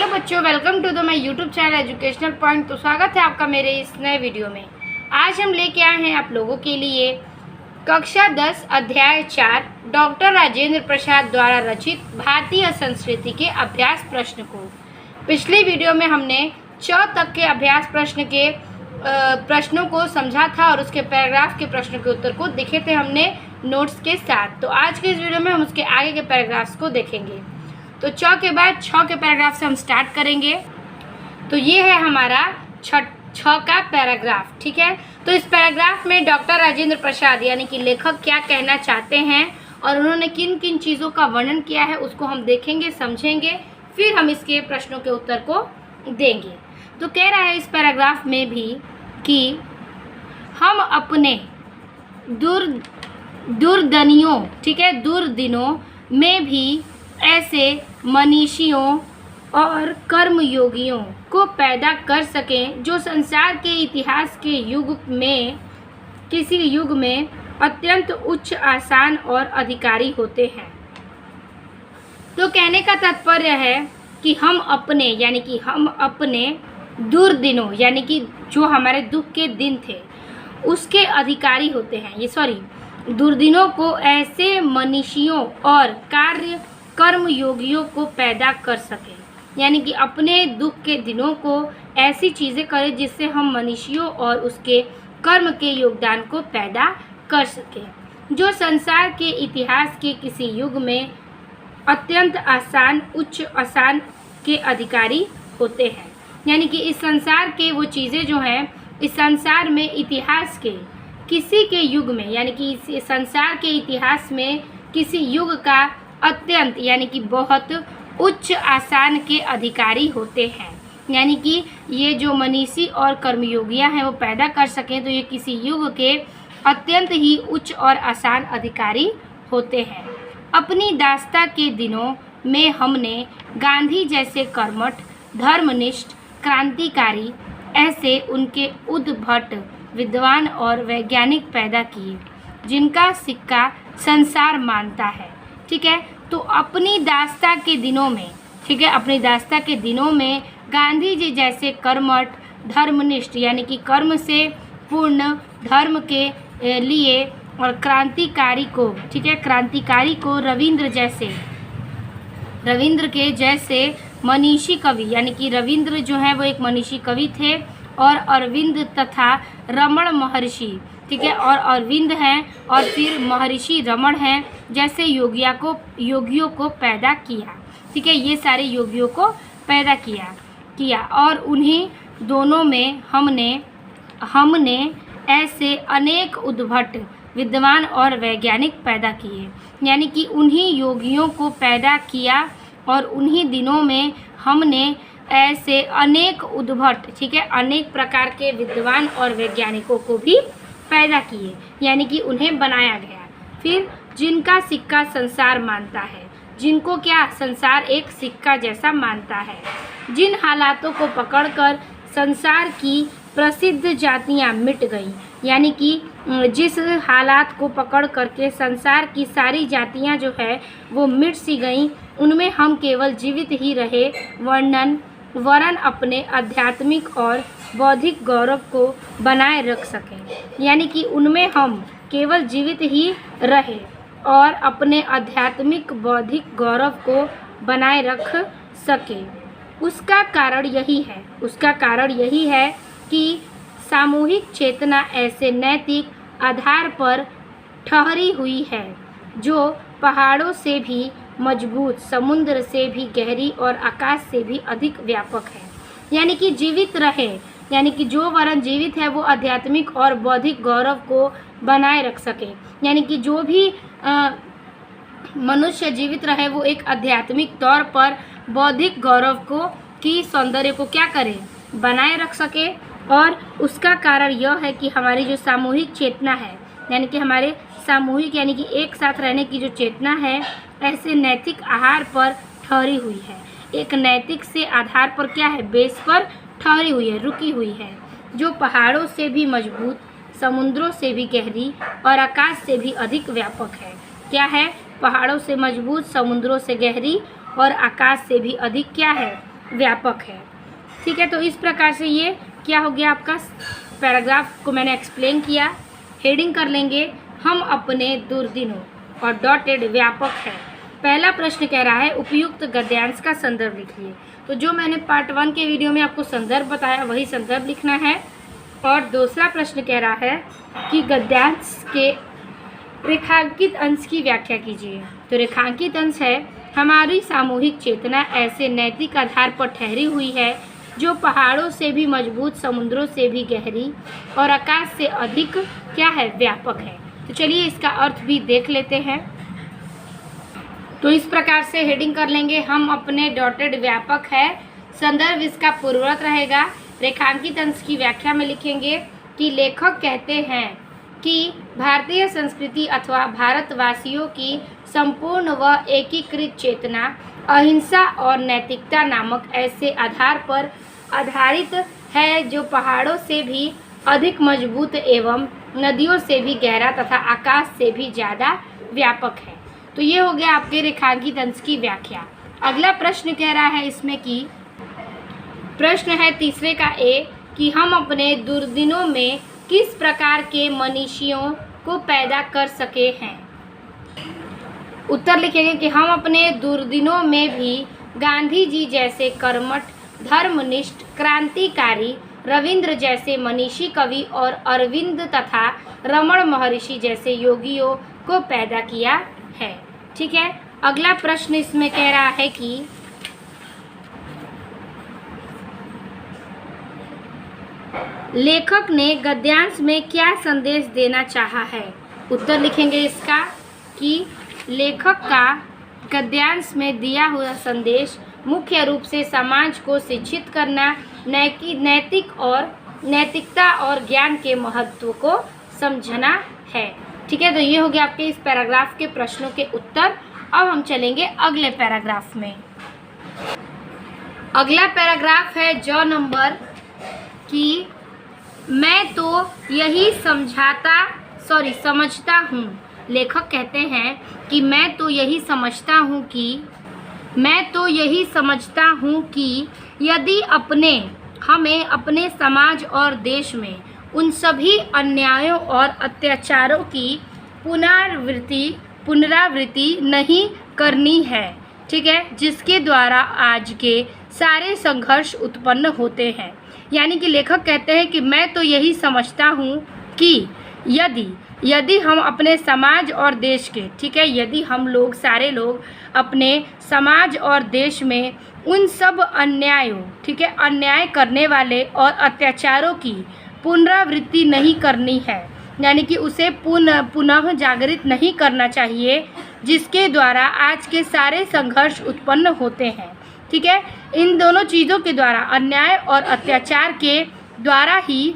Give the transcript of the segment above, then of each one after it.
Hello बच्चों, welcome to the my YouTube channel educational point. तो स्वागत है आपका मेरे इस नए वीडियो में। आज हम लेके आए हैं आप लोगों के लिए कक्षा 10 अध्याय 4 डॉक्टर राजेंद्र प्रसाद द्वारा रचित भारतीय संस्कृति के अभ्यास प्रश्न को। पिछली वीडियो में हमने 4 तक के अभ्यास प्रश्नों को समझा था और उसके पैराग्राफ के प्रश्नों के उत्तर को देखे थे हमने नोट्स के साथ। तो आज के इस वीडियो में हम उसके आगे के पैराग्राफ्स को देखेंगे। तो 4 के बाद 6 के पैराग्राफ से हम स्टार्ट करेंगे। तो ये है हमारा 6 का पैराग्राफ, ठीक है। तो इस पैराग्राफ में डॉक्टर राजेंद्र प्रसाद यानी कि लेखक क्या कहना चाहते हैं और उन्होंने किन किन चीज़ों का वर्णन किया है उसको हम देखेंगे, समझेंगे, फिर हम इसके प्रश्नों के उत्तर को देंगे। तो कह रहा है इस पैराग्राफ में भी कि हम अपने दुर्दिनों, ठीक है, दुर्दिनों में भी ऐसे मनीषियों और कर्मयोगियों को पैदा कर सकें जो संसार के इतिहास के किसी युग में अत्यंत उच्च, आसान और अधिकारी होते हैं। तो कहने का तात्पर्य है कि हम अपने दुर्दिनों यानी कि जो हमारे दुख के दिन थे उसके अधिकारी होते हैं। दुर्दिनों को ऐसे मनीषियों और कर्मयोगियों को पैदा कर सकें, यानी कि अपने दुख के दिनों को ऐसी चीज़ें करें जिससे हम मनुष्यों और उसके कर्म के योगदान को पैदा कर सकें जो संसार के इतिहास के किसी युग में अत्यंत आसान के अधिकारी होते हैं। यानी कि इस संसार के वो चीज़ें जो हैं इस संसार में इतिहास के किसी के युग में, यानी कि इस संसार के इतिहास में किसी युग का अत्यंत यानी कि बहुत उच्च, आसान के अधिकारी होते हैं। यानी कि ये जो मनीषी और कर्मयोगियाँ हैं वो पैदा कर सकें तो ये किसी युग के अत्यंत ही उच्च और आसान अधिकारी होते हैं। अपनी दास्ता के दिनों में हमने गांधी जैसे कर्मठ, धर्मनिष्ठ, क्रांतिकारी ऐसे उनके उद्भट विद्वान और वैज्ञानिक पैदा किए जिनका सिक्का संसार मानता है, ठीक है। तो अपनी दास्ता के दिनों में, ठीक है, अपनी दास्ता के दिनों में गांधी जी जैसे कर्मठ, धर्मनिष्ठ यानी कि कर्म से पूर्ण धर्म के लिए और क्रांतिकारी को, ठीक है, क्रांतिकारी को रविंद्र के जैसे मनीषी कवि, यानी कि रविंद्र जो है वो एक मनीषी कवि थे, और अरविंद तथा रमण महर्षि, ठीक है, और अरविंद हैं और फिर महर्षि रमण हैं जैसे योगियों को पैदा किया, ठीक है। ये सारे योगियों को पैदा किया और उन्हीं दोनों में हमने ऐसे अनेक उद्भट विद्वान और वैज्ञानिक पैदा किए, यानी कि उन्हीं योगियों को पैदा किया और उन्हीं दिनों में हमने ऐसे अनेक उद्भट, ठीक है, अनेक प्रकार के विद्वान और वैज्ञानिकों को भी पैदा किए, यानी कि उन्हें बनाया गया। फिर जिनका सिक्का संसार मानता है, जिनको क्या संसार एक सिक्का जैसा मानता है, जिन हालातों को पकड़कर संसार की प्रसिद्ध जातियां मिट गईं, यानी कि जिस हालात को पकड़ करके संसार की सारी जातियां जो है वो मिट सी गईं, उनमें हम केवल जीवित ही रहे वरन अपने आध्यात्मिक और बौद्धिक गौरव को बनाए रख सकें। यानी कि उनमें हम केवल जीवित ही रहे और अपने आध्यात्मिक बौद्धिक गौरव को बनाए रख सके। उसका कारण यही है कि सामूहिक चेतना ऐसे नैतिक आधार पर ठहरी हुई है जो पहाड़ों से भी मजबूत, समुद्र से भी गहरी और आकाश से भी अधिक व्यापक है। यानी कि जीवित रहे, यानी कि जो वरन जीवित है वो आध्यात्मिक और बौद्धिक गौरव को बनाए रख सके। यानी कि जो भी मनुष्य जीवित रहे वो एक आध्यात्मिक तौर पर बौद्धिक गौरव की सौंदर्य को क्या करे, बनाए रख सके। और उसका कारण यह है कि हमारी जो सामूहिक चेतना है, यानी कि हमारे सामूहिक यानी कि एक साथ रहने की जो चेतना है ऐसे नैतिक आधार पर ठहरी हुई है, एक नैतिक से आधार पर क्या है, बेस पर ठहरी हुई है, रुकी हुई है, जो पहाड़ों से भी मजबूत, समुद्रों से भी गहरी और आकाश से भी अधिक व्यापक है। क्या है, पहाड़ों से मजबूत, समुद्रों से गहरी और आकाश से भी अधिक क्या है, व्यापक है। ठीक है, तो इस प्रकार से ये क्या हो गया, आपका पैराग्राफ को मैंने एक्सप्लेन किया। हेडिंग कर लेंगे हम अपने दुर्दिनों और डॉटेड व्यापक है। पहला प्रश्न कह रहा है उपयुक्त गद्यांश का संदर्भ लिखिए। तो जो मैंने पार्ट 1 के वीडियो में आपको संदर्भ बताया वही संदर्भ लिखना है। और दूसरा प्रश्न कह रहा है कि गद्यांश के रेखांकित अंश की व्याख्या कीजिए। तो रेखांकित अंश है हमारी सामूहिक चेतना ऐसे नैतिक आधार पर ठहरी हुई है जो पहाड़ों से भी मजबूत, समुद्रों से भी गहरी और आकाश से अधिक क्या है, व्यापक है। तो चलिए इसका अर्थ भी देख लेते हैं। तो इस प्रकार से हेडिंग कर लेंगे हम अपने डॉटेड व्यापक है। संदर्भ इसका पूर्ववर्त रहेगा। रेखांकित अंश की व्याख्या में लिखेंगे कि लेखक कहते हैं कि भारतीय संस्कृति अथवा भारतवासियों की संपूर्ण व एकीकृत चेतना अहिंसा और नैतिकता नामक ऐसे आधार पर आधारित है जो पहाड़ों से भी अधिक मजबूत एवं नदियों से भी गहरा तथा आकाश से भी ज़्यादा व्यापक है। तो ये हो गया आपके रेखांकित अंश की व्याख्या। अगला प्रश्न कह रहा है इसमें कि प्रश्न है तीसरे का ए कि हम अपने दुर्दिनों में किस प्रकार के मनीषियों को पैदा कर सके हैं। उत्तर लिखेंगे कि हम अपने दुर्दिनों में भी गांधी जी जैसे कर्मठ, धर्मनिष्ठ, क्रांतिकारी, रविंद्र जैसे मनीषी कवि और अरविंद तथा रमण महर्षि जैसे योगियों को पैदा किया है। ठीक है, अगला प्रश्न इसमें कह रहा है कि लेखक ने गद्यांश में क्या संदेश देना चाहा है। उत्तर लिखेंगे इसका कि लेखक का गद्यांश में दिया हुआ संदेश मुख्य रूप से समाज को शिक्षित करना, नैतिकता और ज्ञान के महत्व को समझना है। ठीक है, तो ये हो गया आपके इस पैराग्राफ के प्रश्नों के उत्तर। अब हम चलेंगे अगले पैराग्राफ में। अगला पैराग्राफ है जो नंबर कि मैं तो यही समझता हूँ। लेखक कहते हैं कि मैं तो यही समझता हूँ कि यदि हमें अपने समाज और देश में उन सभी अन्यायों और अत्याचारों की पुनरावृत्ति नहीं करनी है, ठीक है, जिसके द्वारा आज के सारे संघर्ष उत्पन्न होते हैं। यानी कि लेखक कहते हैं कि मैं तो यही समझता हूँ कि यदि हम अपने समाज और देश के, ठीक है, यदि हम लोग सारे लोग अपने समाज और देश में उन सब अन्यायों, ठीक है, अन्याय करने वाले और अत्याचारों की पुनरावृत्ति नहीं करनी है, यानी कि उसे पुनः जागृत नहीं करना चाहिए, जिसके द्वारा आज के सारे संघर्ष उत्पन्न होते हैं। ठीक है, इन दोनों चीज़ों के द्वारा, अन्याय और अत्याचार के द्वारा ही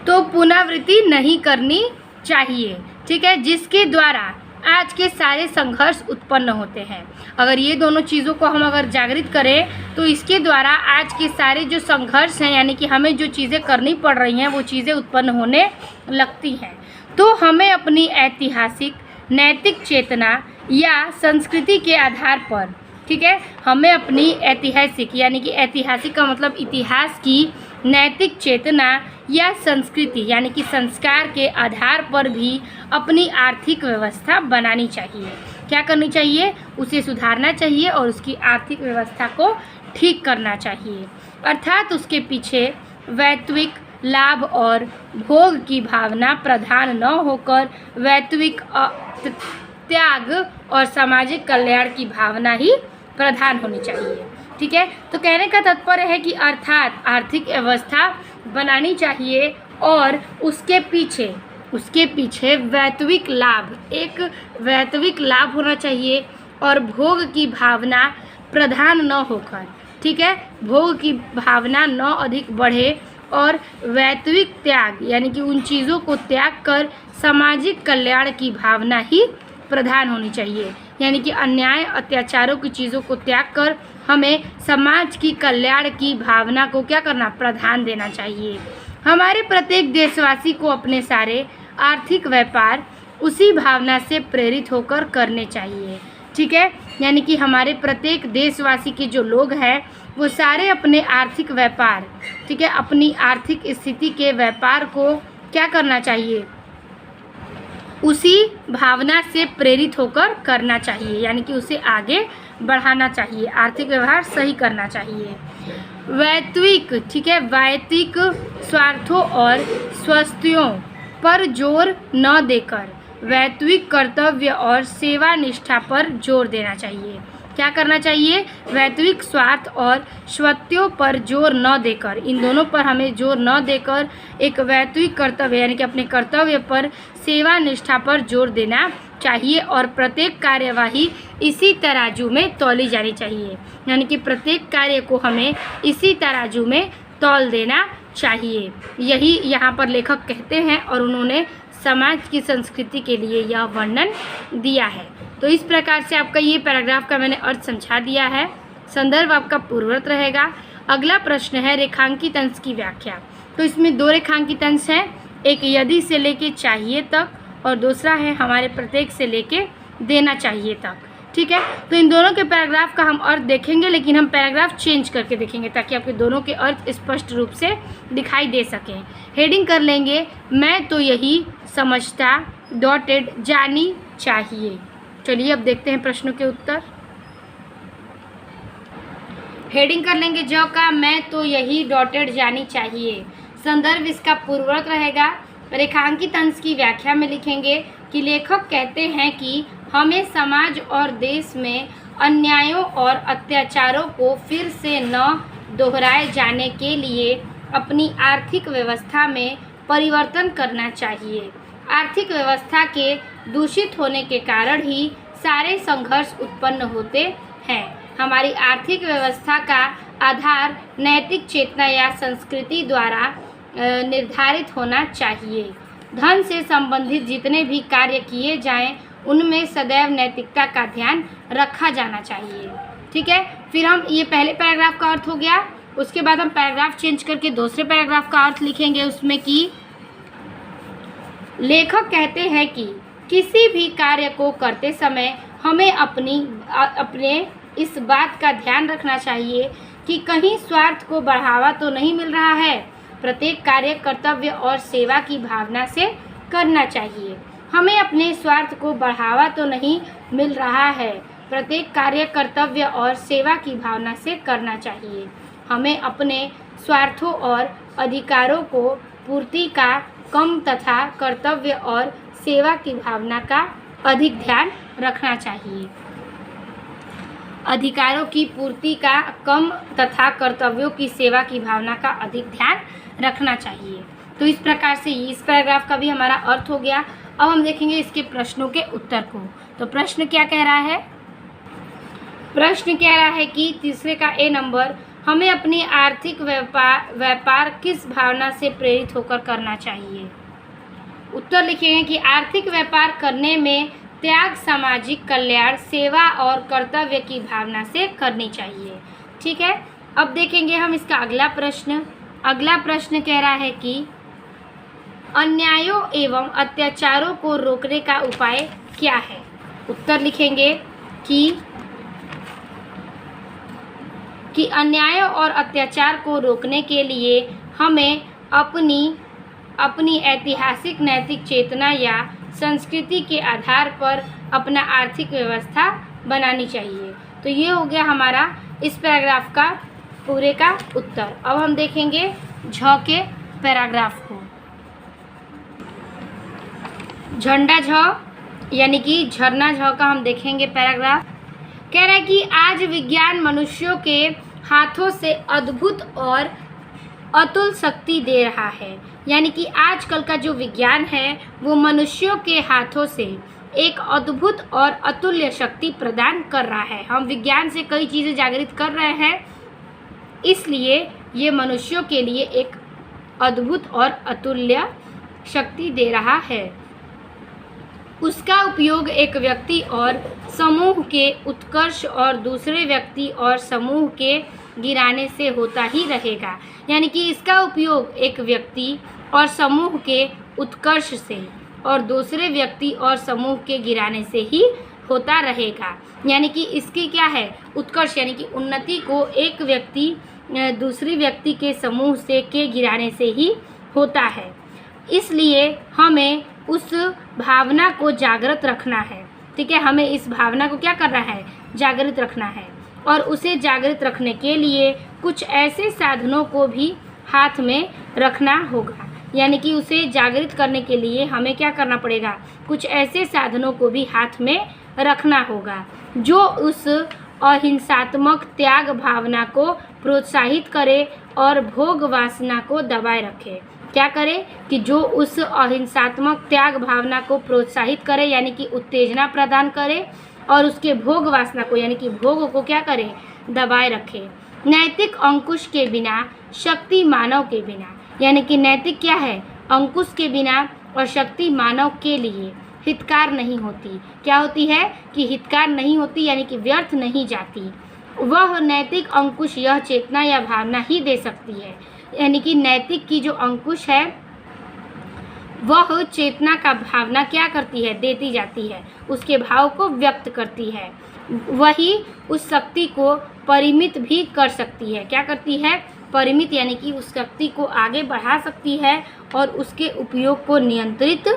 तो पुनरावृत्ति नहीं करनी चाहिए। ठीक है, जिसके द्वारा आज के सारे संघर्ष उत्पन्न होते हैं। अगर ये दोनों चीज़ों को हम अगर जागृत करें तो इसके द्वारा आज के सारे जो संघर्ष हैं, यानी कि हमें जो चीज़ें करनी पड़ रही हैं वो चीज़ें उत्पन्न होने लगती हैं। तो हमें अपनी ऐतिहासिक नैतिक चेतना या संस्कृति के आधार पर, ठीक है, हमें अपनी ऐतिहासिक, यानी कि ऐतिहासिक का मतलब इतिहास की नैतिक चेतना या संस्कृति, यानी कि संस्कार के आधार पर भी अपनी आर्थिक व्यवस्था बनानी चाहिए। क्या करनी चाहिए? उसे सुधारना चाहिए और उसकी आर्थिक व्यवस्था को ठीक करना चाहिए। अर्थात उसके पीछे वैश्विक लाभ और भोग की भावना प्रधान न होकर वैश्विक त्याग और सामाजिक कल्याण की भावना ही प्रधान होनी चाहिए। ठीक है, तो कहने का तात्पर्य है कि अर्थात आर्थिक व्यवस्था बनानी चाहिए और उसके पीछे वैश्विक लाभ, एक वैश्विक लाभ होना चाहिए और भोग की भावना प्रधान न होकर, ठीक है, भोग की भावना न अधिक बढ़े और वैश्विक त्याग, यानी कि उन चीज़ों को त्याग कर सामाजिक कल्याण की भावना ही प्रधान होनी चाहिए। यानी कि अन्याय अत्याचारों की चीज़ों को त्याग कर हमें समाज की कल्याण की भावना को क्या करना? प्रधान देना चाहिए। हमारे प्रत्येक देशवासी को अपने सारे आर्थिक व्यापार उसी भावना से प्रेरित होकर करने चाहिए। ठीक है, यानी कि हमारे प्रत्येक देशवासी के जो लोग हैं वो सारे अपने आर्थिक व्यापार, ठीक है, अपनी आर्थिक स्थिति के व्यापार को क्या करना चाहिए, उसी भावना से प्रेरित होकर करना चाहिए, यानी कि उसे आगे बढ़ाना चाहिए, आर्थिक व्यवहार सही करना चाहिए। वैयक्तिक, ठीक है, वैयक्तिक स्वार्थों और स्वास्थ्यों पर जोर न देकर वैयक्तिक कर्तव्य और सेवा निष्ठा पर जोर देना चाहिए। क्या करना चाहिए, वैयक्तिक स्वार्थ और स्वास्थ्यों पर जोर न देकर, इन दोनों पर हमें जोर न देकर एक वैयक्तिक कर्तव्य यानी कि अपने कर्तव्य पर, सेवा निष्ठा पर जोर देना चाहिए और प्रत्येक कार्यवाही इसी तराजू में तौली जानी चाहिए, यानी कि प्रत्येक कार्य को हमें इसी तराजू में तौल देना चाहिए। यही यहाँ पर लेखक कहते हैं और उन्होंने समाज की संस्कृति के लिए यह वर्णन दिया है। तो इस प्रकार से आपका ये पैराग्राफ का मैंने अर्थ समझा दिया है। संदर्भ आपका पूर्ववर्त रहेगा। अगला प्रश्न है रेखांकित अंश की व्याख्या। तो इसमें दो रेखांकित अंश हैं, एक यदि से लेके चाहिए तक और दूसरा है हमारे प्रत्येक से लेके देना चाहिए तक। ठीक है, तो इन दोनों के पैराग्राफ का हम अर्थ देखेंगे, लेकिन हम पैराग्राफ चेंज करके देखेंगे ताकि आपके दोनों के अर्थ स्पष्ट रूप से दिखाई दे सकें। हेडिंग कर लेंगे, मैं तो यही समझता डॉटेड जानी चाहिए। चलिए अब देखते हैं प्रश्नों के उत्तर। हेडिंग कर लेंगे ज का, मैं तो यही डॉटेड जानी चाहिए। संदर्भ इसका पूर्ववर्त रहेगा। रेखांकित अंश की व्याख्या में लिखेंगे कि लेखक कहते हैं कि हमें समाज और देश में अन्यायों और अत्याचारों को फिर से न दोहराए जाने के लिए अपनी आर्थिक व्यवस्था में परिवर्तन करना चाहिए। आर्थिक व्यवस्था के दूषित होने के कारण ही सारे संघर्ष उत्पन्न होते हैं। हमारी आर्थिक व्यवस्था का आधार नैतिक चेतना या संस्कृति द्वारा निर्धारित होना चाहिए। धन से संबंधित जितने भी कार्य किए जाएं उनमें सदैव नैतिकता का ध्यान रखा जाना चाहिए। ठीक है, फिर हम ये पहले पैराग्राफ का अर्थ हो गया, उसके बाद हम पैराग्राफ चेंज करके दूसरे पैराग्राफ का अर्थ लिखेंगे उसमें कि लेखक कहते हैं कि किसी भी कार्य को करते समय हमें अपने इस बात का ध्यान रखना चाहिए कि कहीं स्वार्थ को बढ़ावा तो नहीं मिल रहा है। प्रत्येक कार्य कर्तव्य और सेवा की भावना से करना चाहिए। हमें अपने स्वार्थ को बढ़ावा तो नहीं मिल रहा है। प्रत्येक कार्य कर्तव्य और सेवा की भावना से करना चाहिए। हमें अपने स्वार्थों और अधिकारों को पूर्ति का कम तथा कर्तव्य और सेवा की भावना का अधिक ध्यान रखना चाहिए। अधिकारों की पूर्ति का कम तथा कर्तव्यों की सेवा की भावना का अधिक ध्यान रखना चाहिए। तो इस प्रकार से इस पैराग्राफ का भी हमारा अर्थ हो गया। अब हम देखेंगे इसके प्रश्नों के उत्तर को। तो प्रश्न क्या कह रहा है? प्रश्न कह रहा है कि तीसरे का ए नंबर, हमें अपनी आर्थिक व्यापार किस भावना से प्रेरित होकर करना चाहिए। उत्तर लिखेंगे कि आर्थिक व्यापार करने में त्याग, सामाजिक कल्याण, सेवा और कर्तव्य की भावना से करनी चाहिए। ठीक है, अब देखेंगे हम इसका अगला प्रश्न। अगला प्रश्न कह रहा है कि अन्यायों एवं अत्याचारों को रोकने का उपाय क्या है। उत्तर लिखेंगे कि अन्यायों और अत्याचार को रोकने के लिए हमें अपनी ऐतिहासिक नैतिक चेतना या संस्कृति के आधार पर अपना आर्थिक व्यवस्था बनानी चाहिए। तो ये हो गया हमारा इस पैराग्राफ का पूरे का उत्तर। अब हम देखेंगे झ के पैराग्राफ को। झंडा झ यानी कि झरना झ का हम देखेंगे पैराग्राफ। कह रहा है कि आज विज्ञान मनुष्यों के हाथों से अद्भुत और अतुल शक्ति दे रहा है। यानी कि आजकल का जो विज्ञान है वो मनुष्यों के हाथों से एक अद्भुत और अतुल्य शक्ति प्रदान कर रहा है। हम विज्ञान से कई चीज़ें जागृत कर रहे हैं, इसलिए ये मनुष्यों के लिए एक अद्भुत और अतुल्य शक्ति दे रहा है। उसका उपयोग एक व्यक्ति और समूह के उत्कर्ष और दूसरे व्यक्ति और समूह के गिराने से होता ही रहेगा। यानी कि इसका उपयोग एक व्यक्ति और समूह के उत्कर्ष से और दूसरे व्यक्ति और समूह के गिराने से ही होता रहेगा। यानी कि इसकी क्या है, उत्कर्ष यानी कि उन्नति को एक व्यक्ति दूसरी व्यक्ति के समूह से के गिराने से ही होता है। इसलिए हमें उस भावना को जागृत रखना है। ठीक है, हमें इस भावना को क्या करना है, जागृत रखना है। और उसे जागृत रखने के लिए कुछ ऐसे साधनों को भी हाथ में रखना होगा। यानी कि उसे जागृत करने के लिए हमें क्या करना पड़ेगा, कुछ ऐसे साधनों को भी हाथ में रखना होगा जो उस अहिंसात्मक त्याग भावना को प्रोत्साहित करे और भोग वासना को दबाए रखे। क्या करे कि जो उस अहिंसात्मक त्याग भावना को प्रोत्साहित करे, यानी कि उत्तेजना प्रदान करे, और उसके भोग वासना को यानी कि भोग को क्या करे, दबाए रखे। नैतिक अंकुश के बिना शक्ति मानव के बिना, यानी कि नैतिक क्या है, अंकुश के बिना और शक्ति मानव के लिए हितकार नहीं होती। क्या होती है कि हितकार नहीं होती, यानी कि व्यर्थ नहीं जाती। वह नैतिक अंकुश यह चेतना या भावना ही दे सकती है। यानी कि नैतिक की जो अंकुश है वह चेतना का भावना क्या करती है, देती जाती है, उसके भाव को व्यक्त करती है। वही उस शक्ति को परिमित भी कर सकती है। क्या करती है, परिमित, यानी कि उस शक्ति को आगे बढ़ा सकती है और उसके उपयोग को नियंत्रित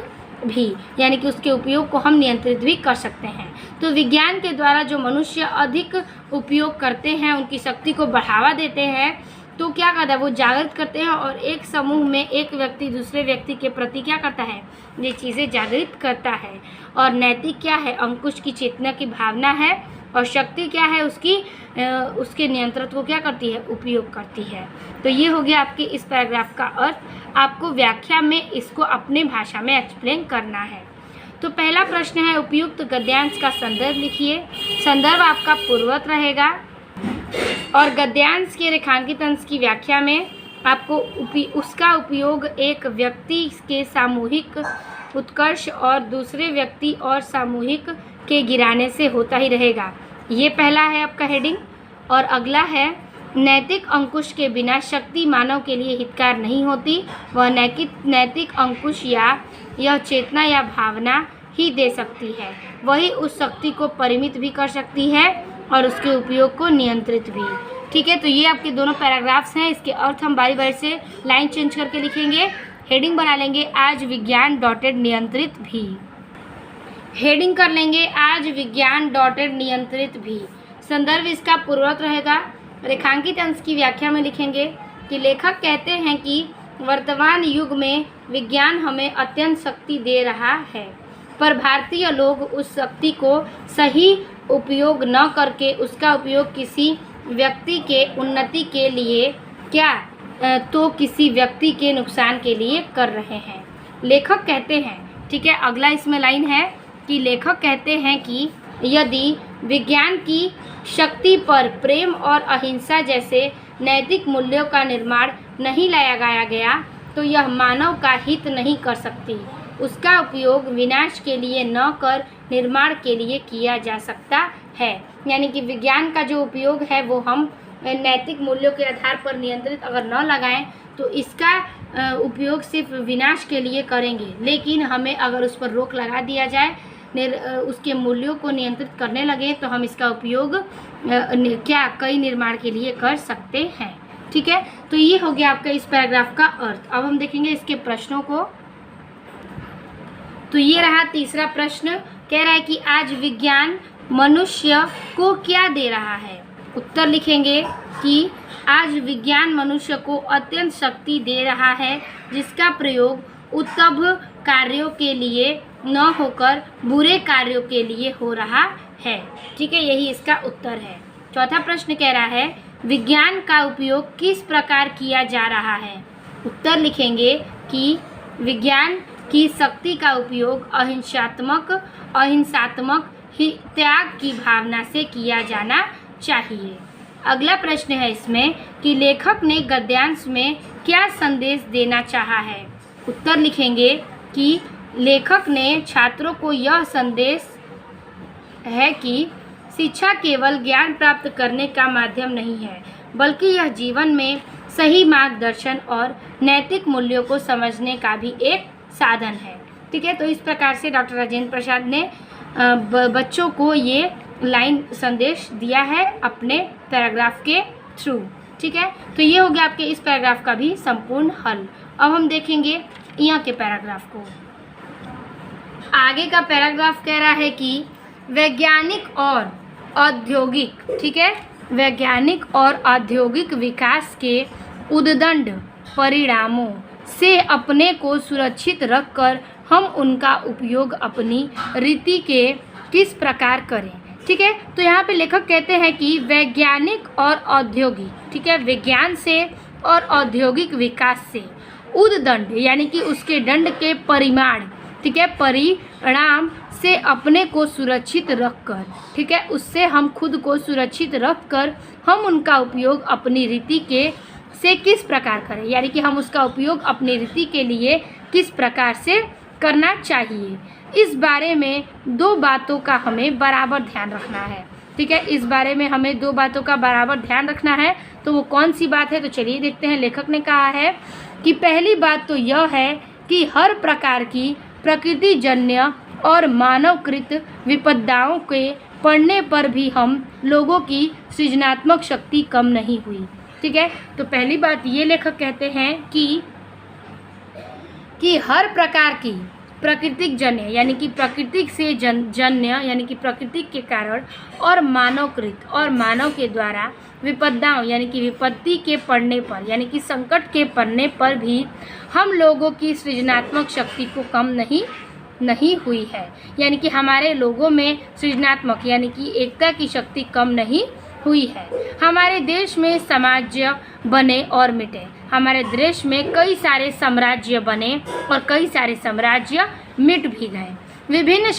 भी, यानी कि उसके उपयोग को हम नियंत्रित भी कर सकते हैं। तो विज्ञान के द्वारा जो मनुष्य अधिक उपयोग करते हैं, उनकी शक्ति को बढ़ावा देते हैं, तो क्या करता है, वो जागृत करते हैं और एक समूह में एक व्यक्ति दूसरे व्यक्ति के प्रति क्या करता है, ये चीज़ें जागृत करता है। और नैतिक क्या है, अंकुश की चेतना की भावना है, और शक्ति क्या है, उसके नियंत्रण को क्या करती है, उपयोग करती है। तो ये हो गया आपके इस पैराग्राफ का अर्थ। आपको व्याख्या में इसको अपने भाषा में एक्सप्लेन करना है। तो पहला प्रश्न है, उपयुक्त गद्यांश का संदर्भ लिखिए। संदर्भ आपका पूर्ववत रहेगा और गद्यांश के रेखांकित अंश की व्याख्या में आपको उसका उपयोग एक व्यक्ति के सामूहिक उत्कर्ष और दूसरे व्यक्ति और सामूहिक के गिराने से होता ही रहेगा। ये पहला है आपका हेडिंग। और अगला है, नैतिक अंकुश के बिना शक्ति मानव के लिए हितकार नहीं होती। वह नैतिक अंकुश या यह चेतना या भावना ही दे सकती है। वही उस शक्ति को परिमित भी कर सकती है और उसके उपयोग को नियंत्रित भी। ठीक है, तो ये आपके दोनों पैराग्राफ्स हैं। इसके अर्थ हम बारी बारी से लाइन चेंज करके लिखेंगे। हेडिंग बना लेंगे, आज विज्ञान डॉटेड नियंत्रित भी। हेडिंग कर लेंगे, आज विज्ञान डॉटेड नियंत्रित भी। संदर्भ इसका पूर्ववत रहेगा। रेखांकित अंश की व्याख्या में लिखेंगे कि लेखक कहते हैं कि वर्तमान युग में विज्ञान हमें अत्यंत शक्ति दे रहा है, पर भारतीय लोग उस शक्ति को सही उपयोग न करके उसका उपयोग किसी व्यक्ति के उन्नति के लिए तो किसी व्यक्ति के नुकसान के लिए कर रहे हैं। लेखक कहते हैं, ठीक है, अगला इसमें लाइन है कि लेखक कहते हैं कि यदि विज्ञान की शक्ति पर प्रेम और अहिंसा जैसे नैतिक मूल्यों का निर्माण नहीं लाया गया तो यह मानव का हित नहीं कर सकती। उसका उपयोग विनाश के लिए न कर निर्माण के लिए किया जा सकता है। यानी कि विज्ञान का जो उपयोग है वो हम नैतिक मूल्यों के आधार पर नियंत्रित अगर न लगाएं तो इसका उपयोग सिर्फ विनाश के लिए करेंगे, लेकिन हमें अगर उस पर रोक लगा दिया जाए, उसके मूल्यों को नियंत्रित करने लगे, तो हम इसका उपयोग कई निर्माण के लिए कर सकते हैं। ठीक है, तो ये हो गया आपका इस पैराग्राफ का अर्थ। अब हम देखेंगे इसके प्रश्नों को। तो ये रहा तीसरा प्रश्न, कह रहा है कि आज विज्ञान मनुष्य को क्या दे रहा है। उत्तर लिखेंगे कि आज विज्ञान मनुष्य को अत्यंत शक्ति दे रहा है, जिसका प्रयोग उत्तम कार्यों के लिए न होकर बुरे कार्यों के लिए हो रहा है। ठीक है, यही इसका उत्तर है। चौथा प्रश्न कह रहा है, विज्ञान का उपयोग किस प्रकार किया जा रहा है। उत्तर लिखेंगे कि विज्ञान की शक्ति का उपयोग अहिंसात्मक त्याग की भावना से किया जाना चाहिए। अगला प्रश्न है इसमें कि लेखक ने गद्यांश में क्या संदेश देना चाहा है। उत्तर लिखेंगे कि लेखक ने छात्रों को यह संदेश है कि शिक्षा केवल ज्ञान प्राप्त करने का माध्यम नहीं है, बल्कि यह जीवन में सही मार्गदर्शन और नैतिक मूल्यों को समझने का भी एक साधन है। ठीक है, तो इस प्रकार से डॉक्टर राजेंद्र प्रसाद ने बच्चों को ये लाइन संदेश दिया है अपने पैराग्राफ के थ्रू। ठीक है, तो ये हो गया आपके इस पैराग्राफ का भी संपूर्ण हल। अब हम देखेंगे यहाँ के पैराग्राफ को। आगे का पैराग्राफ कह रहा है कि वैज्ञानिक और औद्योगिक, ठीक है, वैज्ञानिक और औद्योगिक विकास के उद्दंड परिणामों से अपने को सुरक्षित रखकर हम उनका उपयोग अपनी रीति के किस प्रकार करें। ठीक है, तो यहाँ पे लेखक कहते हैं कि वैज्ञानिक और औद्योगिक, ठीक है, विज्ञान से और औद्योगिक विकास से उद्दंड यानी कि उसके दंड के परिमाण, ठीक है, परिणाम से अपने को सुरक्षित रखकर, ठीक है, उससे हम खुद को सुरक्षित रखकर हम उनका उपयोग अपनी रीति के से किस प्रकार करें, यानी कि हम उसका उपयोग अपनी रीति के लिए किस प्रकार से करना चाहिए। इस बारे में दो बातों का हमें बराबर ध्यान रखना है। ठीक है, इस बारे में हमें दो बातों का बराबर ध्यान रखना है। तो वो कौन सी बात है, तो चलिए देखते हैं। लेखक ने कहा है कि पहली बात तो यह है कि हर प्रकार की प्रकृतिजन्य और मानवकृत विपदाओं के पड़ने पर भी हम लोगों की सृजनात्मक शक्ति कम नहीं हुई। ठीक है, तो पहली बात ये लेखक कहते हैं कि हर प्रकार की प्राकृतिक जन्य यानी कि प्राकृतिक से जन्य यानी कि प्राकृतिक के कारण और मानवकृत और मानव के द्वारा विपदाओं यानी कि विपत्ति के पड़ने पर यानी कि संकट के पड़ने पर भी हम लोगों की सृजनात्मक शक्ति को कम नहीं हुई है। यानी कि हमारे लोगों में सृजनात्मक यानी कि एकता की शक्ति कम नहीं हुई है। हमारे देश में साम्राज्य बने और मिटे, हमारे देश में कई सारे साम्राज्य बने और कई सारे साम्राज्य मिट भी गए। विभिन्न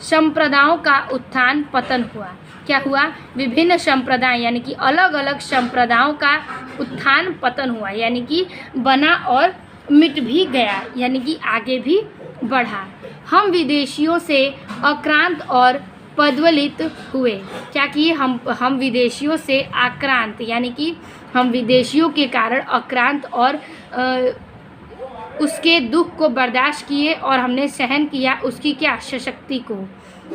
संप्रदायों का उत्थान पतन हुआ। क्या हुआ? विभिन्न संप्रदाय यानी कि अलग अलग संप्रदायों का उत्थान पतन हुआ, यानी कि बना और मिट भी गया, यानी कि आगे भी बढ़ा। हम विदेशियों से आक्रांत और पद्वलित हुए। क्या किए? हम विदेशियों से आक्रांत यानी कि हम विदेशियों के कारण आक्रांत और उसके दुख को बर्दाश्त किए और हमने सहन किया उसकी क्या शक्ति को।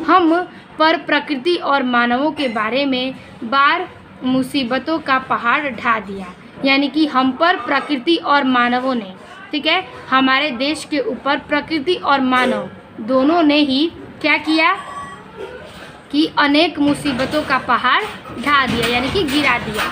हम पर प्रकृति और मानवों के बारे में बार मुसीबतों का पहाड़ ढा दिया, यानी कि हम पर प्रकृति और मानवों ने, ठीक है, हमारे देश के ऊपर प्रकृति और मानव दोनों ने ही क्या किया कि अनेक मुसीबतों का पहाड़ ढा दिया, यानी कि गिरा दिया।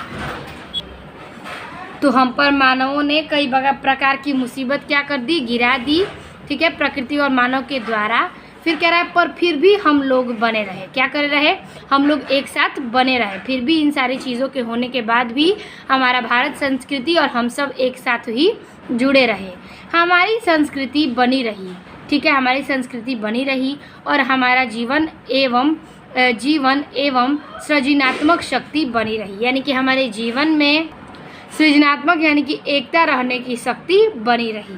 तो हम पर मानवों ने कई प्रकार की मुसीबत क्या कर दी? गिरा दी। ठीक है, प्रकृति और मानव के द्वारा। फिर कह रहा है पर फिर भी हम लोग बने रहे। क्या कर रहे? हम लोग एक साथ बने रहे। फिर भी इन सारी चीज़ों के होने के बाद भी हमारा भारत संस्कृति और हम सब एक साथ ही जुड़े रहे। हमारी संस्कृति बनी रही। ठीक है, हमारी संस्कृति बनी रही और हमारा जीवन एवं सृजनात्मक शक्ति बनी रही, यानी कि हमारे जीवन में सृजनात्मक यानी कि एकता रहने की शक्ति बनी रही।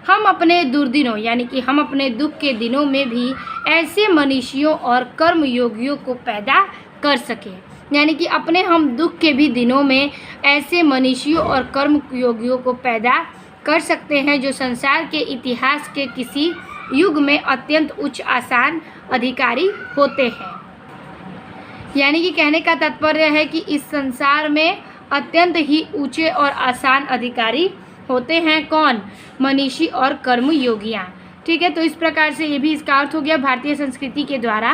हम अपने दुर्दिनों यानी कि हम अपने दुख के दिनों में भी ऐसे मनीषियों और कर्मयोगियों को पैदा कर सके, यानी कि अपने हम दुख के भी दिनों में ऐसे मनीषियों और कर्मयोगियों को पैदा कर सकते हैं जो संसार के इतिहास के किसी युग में अत्यंत उच्च आसान अधिकारी होते हैं। यानी कि कहने का तात्पर्य है कि इस संसार में अत्यंत ही ऊंचे और आसान अधिकारी होते हैं। कौन? मनीषी और कर्मयोगियाँ। ठीक है, तो इस प्रकार से ये भी इसका अर्थ हो गया भारतीय संस्कृति के द्वारा।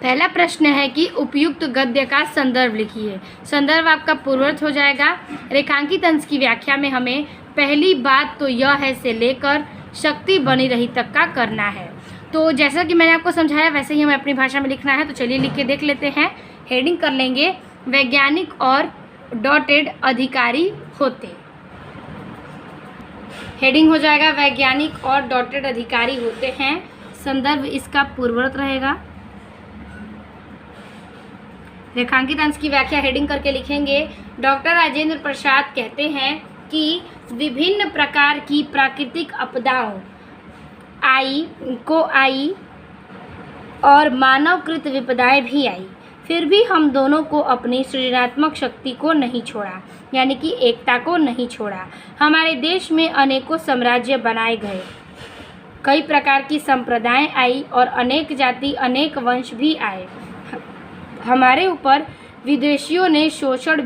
पहला प्रश्न है कि उपयुक्त गद्य का संदर्भ लिखिए। संदर्भ आपका पूर्ववर्त हो जाएगा। रेखांकित अंश की व्याख्या में हमें पहली बात तो यह है से लेकर शक्ति बनी रही तक का करना है। तो जैसा कि मैंने आपको समझाया वैसे ही हमें अपनी भाषा में लिखना है। तो चलिए लिख के देख लेते हैं। हेडिंग कर लेंगे वैज्ञानिक और डॉटेड अधिकारी होते। हेडिंग हो जाएगा वैज्ञानिक और डॉटेड अधिकारी होते हैं। संदर्भ इसका पूर्ववर्त रहेगा। रेखांकित अंश की व्याख्या हेडिंग करके लिखेंगे। डॉक्टर राजेंद्र प्रसाद कहते हैं कि विभिन्न प्रकार की प्राकृतिक आपदाओं आई और मानवकृत विपदाएं भी आई, फिर भी हम दोनों को अपनी सृजनात्मक शक्ति को नहीं छोड़ा, यानी कि एकता को नहीं छोड़ा। हमारे देश में अनेकों साम्राज्य बनाए गए, कई प्रकार की संप्रदाय आई और अनेक जाति अनेक वंश भी आए। हमारे ऊपर विदेशियों ने शोषण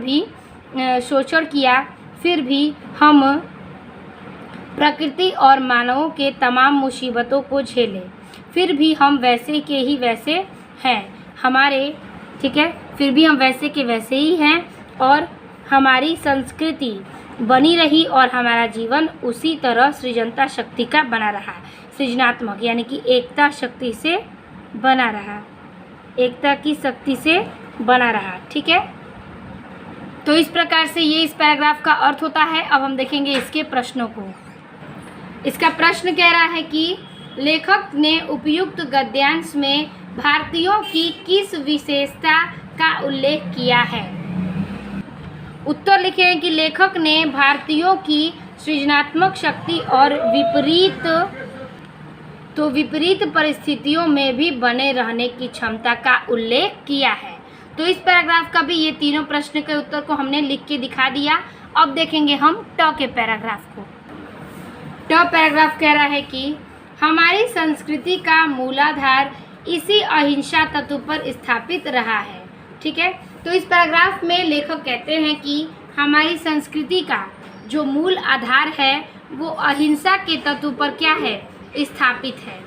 किया, फिर भी हम प्रकृति और मानवों के तमाम मुसीबतों को झेले, फिर भी हम वैसे के ही वैसे हैं हमारे, ठीक है, फिर भी हम वैसे के वैसे ही हैं और हमारी संस्कृति बनी रही और हमारा जीवन उसी तरह सृजनता शक्ति का बना रहा, सृजनात्मक यानी कि एकता शक्ति से बना रहा, एकता की शक्ति से बना रहा। ठीक है, तो इस प्रकार से ये इस पैराग्राफ का अर्थ होता है। अब हम देखेंगे इसके प्रश्नों को। इसका प्रश्न कह रहा है कि लेखक ने उपयुक्त गद्यांश में भारतीयों की किस विशेषता का उल्लेख किया है। उत्तर लिखे हैं कि लेखक ने भारतीयों की सृजनात्मक शक्ति और विपरीत परिस्थितियों में भी बने रहने की क्षमता का उल्लेख किया है। तो इस पैराग्राफ का भी ये तीनों प्रश्न के उत्तर को हमने लिख के दिखा दिया। अब देखेंगे हम ट के पैराग्राफ को। ट पैराग्राफ कह रहा है कि हमारी संस्कृति का मूलाधार इसी अहिंसा तत्व पर स्थापित रहा है। ठीक है, तो इस पैराग्राफ में लेखक कहते हैं कि हमारी संस्कृति का जो मूल आधार है वो अहिंसा के तत्व पर क्या है, स्थापित है।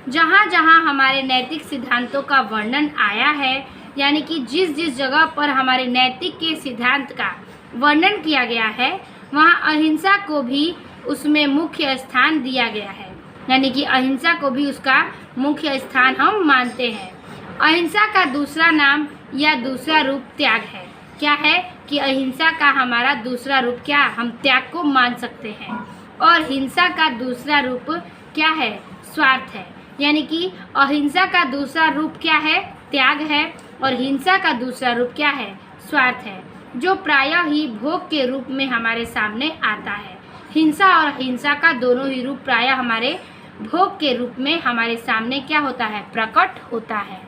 जहाँ जहाँ हमारे नैतिक सिद्धांतों का वर्णन आया है, यानी कि जिस जिस जगह पर हमारे नैतिक के सिद्धांत का वर्णन किया गया है वहाँ अहिंसा को भी उसमें मुख्य स्थान दिया गया है, यानी कि अहिंसा को भी उसका मुख्य स्थान हम मानते हैं। अहिंसा का दूसरा नाम या दूसरा रूप त्याग है। क्या है कि अहिंसा का हमारा दूसरा रूप क्या, हम त्याग को मान सकते हैं। और हिंसा का दूसरा रूप क्या है, स्वार्थ है। यानी कि अहिंसा का दूसरा रूप क्या है, त्याग है, और हिंसा का दूसरा रूप क्या है, स्वार्थ है, जो प्रायः ही भोग के रूप में हमारे सामने आता है। हिंसा और अहिंसा का दोनों ही रूप प्रायः हमारे भोग के रूप में हमारे सामने क्या होता है, प्रकट होता है।